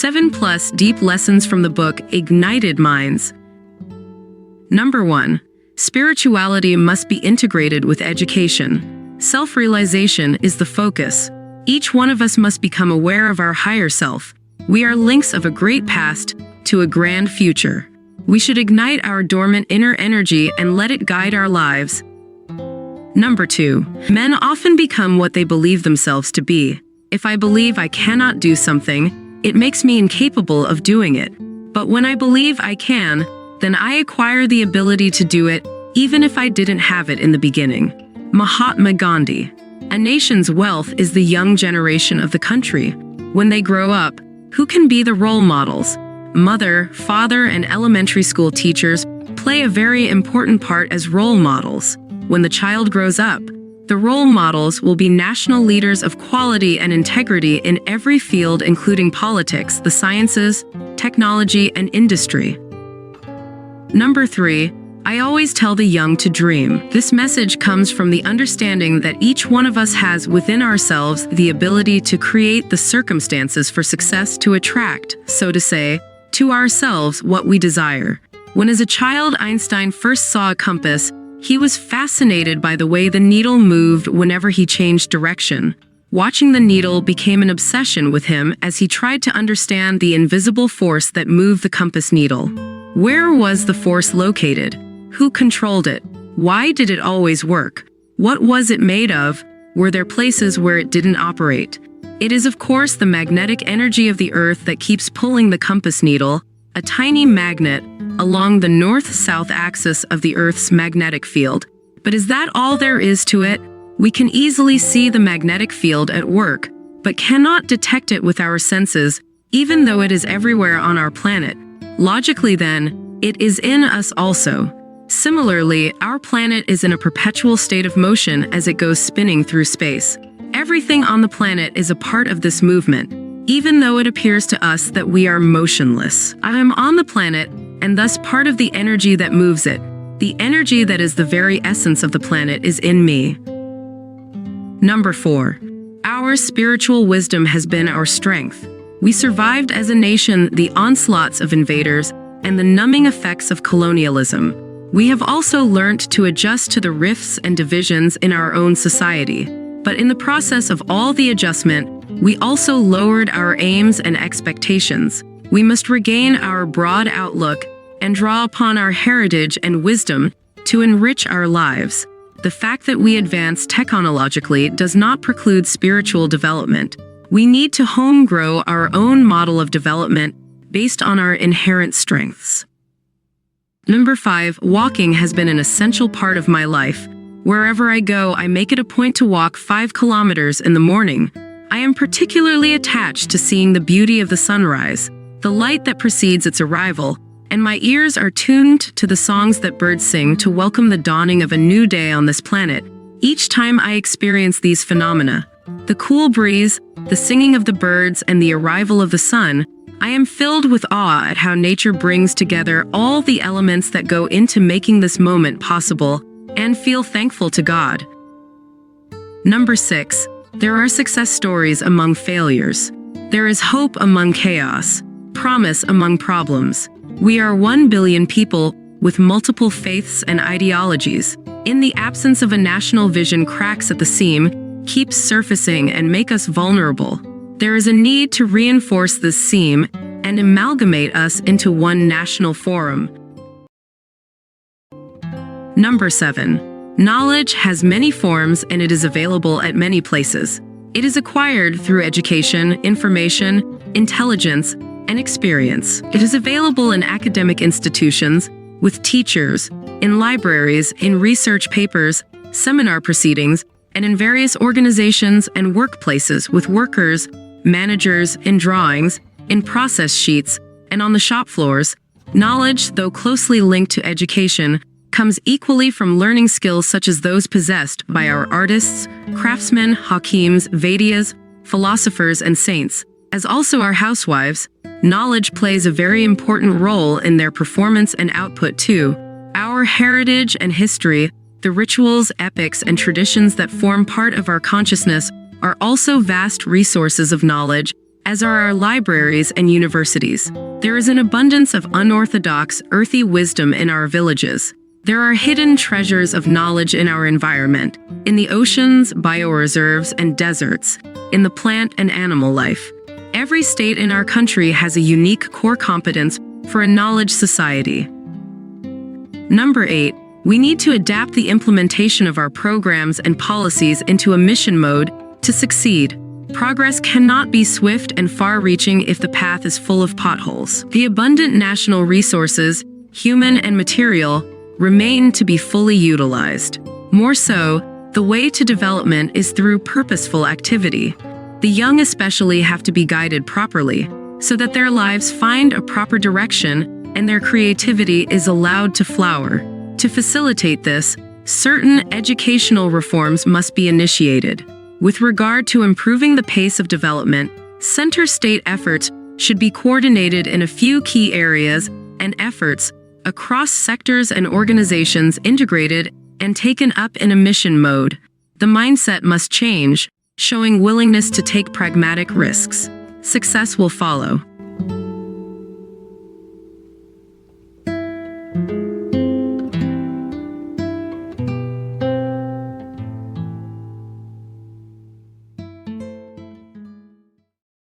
7+ deep lessons from the book Ignited Minds. Number 1. Spirituality must be integrated with education. Self-realization is the focus. Each one of us must become aware of our higher self. We are links of a great past to a grand future. We should ignite our dormant inner energy and let it guide our lives. Number 2. Men often become what they believe themselves to be. If I believe I cannot do something, it makes me incapable of doing it. But when I believe I can, then I acquire the ability to do it, even if I didn't have it in the beginning. Mahatma Gandhi. A nation's wealth is the young generation of the country. When they grow up, who can be the role models? Mother, father, and elementary school teachers play a very important part as role models. When the child grows up, the role models will be national leaders of quality and integrity in every field, including politics, the sciences, technology, and industry. Number 3. I always tell the young to dream. This message comes from the understanding that each one of us has within ourselves the ability to create the circumstances for success, to attract, so to say, to ourselves what we desire. When as a child Einstein first saw a compass, he was fascinated by the way the needle moved whenever he changed direction. Watching the needle became an obsession with him as he tried to understand the invisible force that moved the compass needle. Where was the force located? Who controlled it? Why did it always work? What was it made of? Were there places where it didn't operate? It is, of course, the magnetic energy of the Earth that keeps pulling the compass needle, a tiny magnet, along the north-south axis of the Earth's magnetic field. But is that all there is to it? We can easily see the magnetic field at work, but cannot detect it with our senses, even though it is everywhere on our planet. Logically then, it is in us also. Similarly, our planet is in a perpetual state of motion as it goes spinning through space. Everything on the planet is a part of this movement, even though it appears to us that we are motionless. I am on the planet, and thus part of the energy that moves it. The energy that is the very essence of the planet is in me. Number 4. Our spiritual wisdom has been our strength. We survived as a nation the onslaughts of invaders and the numbing effects of colonialism. We have also learnt to adjust to the rifts and divisions in our own society. But in the process of all the adjustment, we also lowered our aims and expectations. We must regain our broad outlook and draw upon our heritage and wisdom to enrich our lives. The fact that we advance technologically does not preclude spiritual development. We need to home grow our own model of development based on our inherent strengths. Number 5. Walking has been an essential part of my life. Wherever I go, I make it a point to walk 5 kilometers in the morning. I am particularly attached to seeing the beauty of the sunrise, the light that precedes its arrival, and my ears are tuned to the songs that birds sing to welcome the dawning of a new day on this planet. Each time I experience these phenomena, the cool breeze, the singing of the birds, and the arrival of the sun, I am filled with awe at how nature brings together all the elements that go into making this moment possible, and feel thankful to God. Number 6. There are success stories among failures. There is hope among chaos, promise among problems. We are 1 billion people with multiple faiths and ideologies. In the absence of a national vision, cracks at the seam keep surfacing and make us vulnerable. There is a need to reinforce this seam and amalgamate us into one national forum. Number 7. Knowledge has many forms and it is available at many places. It is acquired through education, information, intelligence, and experience. It is available in academic institutions, with teachers, in libraries, in research papers, seminar proceedings, and in various organizations and workplaces with workers, managers, in drawings, in process sheets, and on the shop floors. Knowledge, though closely linked to education, comes equally from learning skills such as those possessed by our artists, craftsmen, hakims, Vaidyas, philosophers, and saints, as also our housewives. Knowledge plays a very important role in their performance and output too. Our heritage and history, the rituals, epics, and traditions that form part of our consciousness are also vast resources of knowledge as are our libraries and universities. There is an abundance of unorthodox, earthy wisdom in our villages. There are hidden treasures of knowledge in our environment, in the oceans, bioreserves, and deserts, in the plant and animal life. Every state in our country has a unique core competence for a knowledge society. Number 8. We need to adapt the implementation of our programs and policies into a mission mode to succeed. Progress cannot be swift and far-reaching if the path is full of potholes. The abundant national resources, human and material, remain to be fully utilized. More so, the way to development is through purposeful activity. The young especially have to be guided properly, so that their lives find a proper direction and their creativity is allowed to flower. To facilitate this, certain educational reforms must be initiated. With regard to improving the pace of development, center-state efforts should be coordinated in a few key areas and efforts across sectors and organizations integrated and taken up in a mission mode. The mindset must change, showing willingness to take pragmatic risks. Success will follow.